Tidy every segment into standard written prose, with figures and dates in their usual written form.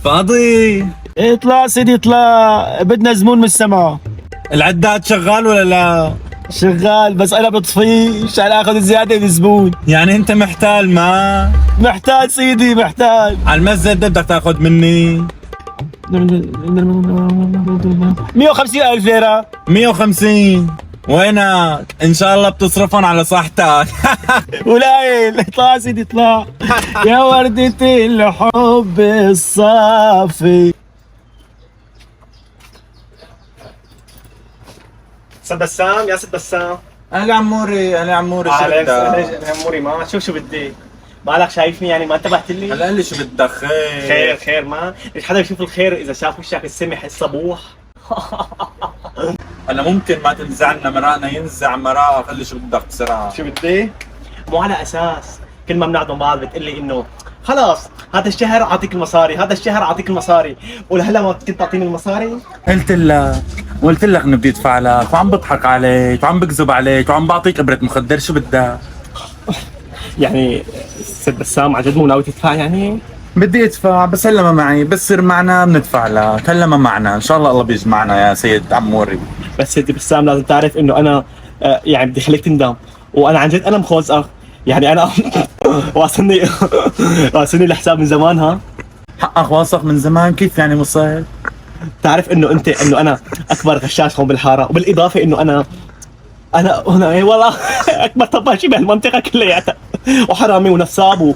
فاضي. اطلع سيدي اطلع، بدنا زبون مش سمعه. العداد شغال ولا لا؟ شغال بس انا بطفيه عشان اخذ زياده بالزبون. يعني انت محتال ما؟ محتاج سيدي محتاج. على المسجد بدك تاخذ مني 150,000 ليره. 150. وينك؟ ان شاء الله بتصرفهم على صحتك. قليل. اطلع سيدي اطلع. يا وردة الحب الصافي. استاذ بسام، يا ست بسام. اهلا عموري، اهلا عموري، شو عليك بدك؟ اموري، ما شوف شو بدي. مالك شايفني يعني ما انتبهت لي؟ هلا قل لي شو بدك؟ خير خير خير، ما ليش حدا يشوف الخير اذا شاف وشك السمح الصبوح؟ هلا ممكن ما تنزعنا مرقنا ينزع مرقه، قل لي شو بدك بسرعه. شو بدي؟ مو على اساس كل ما بنعدم بعض بتقول لي انه خلاص هذا الشهر اعطيك المصاري، هذا الشهر اعطيك المصاري، ولهلا ما كنت تعطيني المصاري؟ قلت لك انه بدي ادفع لك، وعم بضحك عليك وعم بكذب عليك وعم بعطيك ابره مخدر، شو بدك؟ يعني استاذ بسام عن جد مو ناوي تدفع يعني؟ بدي ادفع بس هلا ما معي، بس صير معنا بندفع لك، هلا ما معنا، ان شاء الله الله بيجمعنا يا سيد عموري. بس سيدي بسام لازم تعرف انه انا يعني بدي خليك تندم، وانا عن جد انا مخوزقك، يعني انا واصلني الحساب من زمان. ها حقك واثق من زمان، كيف يعني وصل؟ تعرف انه انا اكبر غشاش هون بالحاره، وبالاضافه انه انا اي والله اكبر طباشي بهالمنطقه كلياتها، وحرامي ونصاب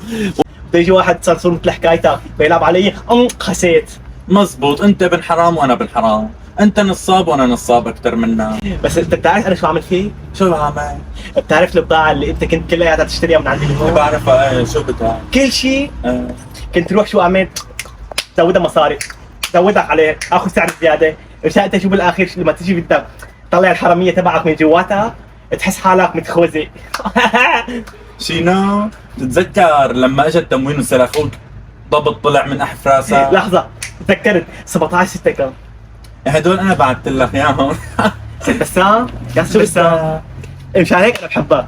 بيجي واحد صرصور مثل حكايتك بيلعب علي خسيت. مزبوط، انت بن حرام وانا بن حرام، انت نصاب وانا نصاب اكثر منك. بس انت بتعرف انا شو عملت فيه؟ شو بعمل؟ بتعرف البضاعه اللي انت كنت كلياتها تشتريها من عندي بالهون؟ بعرفها. ايه شو بدك؟ كل شيء ايه. كنت تروح شو اعمل؟ زودها مصاري، زودك عليه، اخذ سعر زياده، مشان انت شو بالاخير لما تيجي بدك تطلع الحراميه تبعك من جواتها تحس حالك متخوزق. شينو؟ تتذكر لما اجى التموين وصار اخوك ضبط طلع من احفراسه؟ لحظه تذكرت 17/6 كان. هدول انا بعثت لك اياهم. ست بسام، يا ست بسام، مشان هيك انا بحبك.